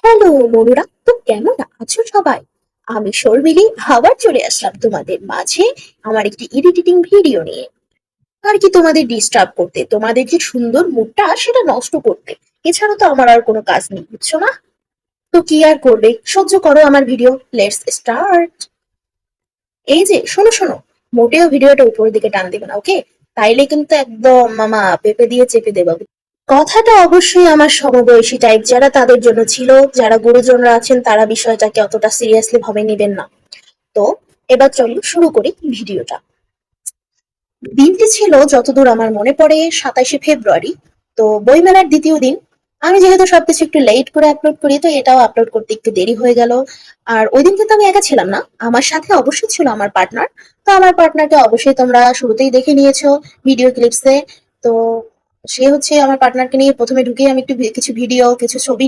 Hello বন্ধুরা, তো কেমন আছো সবাই? আমি শর্মিলি আবার চলে আসলাম তোমাদের মাঝে আমার একটি এডিটিং ভিডিও নিয়ে। আর কি তোমাদের ডিস্টার্ব করতে, তোমাদের যে সুন্দর মুডটা সেটা নষ্ট করতে। এছাড়া তো আমার আর কোনো কাজ নেই, বুঝছো না? তো কি আর করবে, সহ্য করো আমার ভিডিও। Let's start. এই যে শোনো শোনো, মোটেও ভিডিওটা উপরের দিকে টান দিবে না, ওকে? তাইলে কিন্তু একদম মামা পেঁপে দিয়ে চেপে দেবো। কথাটা অবশ্যই আমার সমবয়সী টাইপ যারা তাদের জন্য ছিল। যারা গুরুজনরা আছেন তারা বিষয়টাকে অতটা সিরিয়াসলি ভাবে নেবেন না। তো এবার চলো শুরু করি ভিডিওটা। দিনটি ছিল যতদূর আমার মনে পড়ে 27শে ফেব্রুয়ারি। তো বইমেলার দ্বিতীয় দিন। আমি যেহেতু সবকিছু একটু লেট করে আপলোড করি, তো এটাও আপলোড করতে একটু দেরি হয়ে গেল। আর ওই দিন কিন্তু আমি একা ছিলাম না, আমার সাথে অবশ্যই ছিল আমার পার্টনার। তো আমার পার্টনারকে অবশ্যই তোমরা শুরুতেই দেখে নিয়েছো ভিডিও ক্লিপসে। তো সে হচ্ছে আমার পার্টনারকে নিয়ে প্রথমে ঢুকেই আমি একটু কিছু ভিডিও কিছু ছবি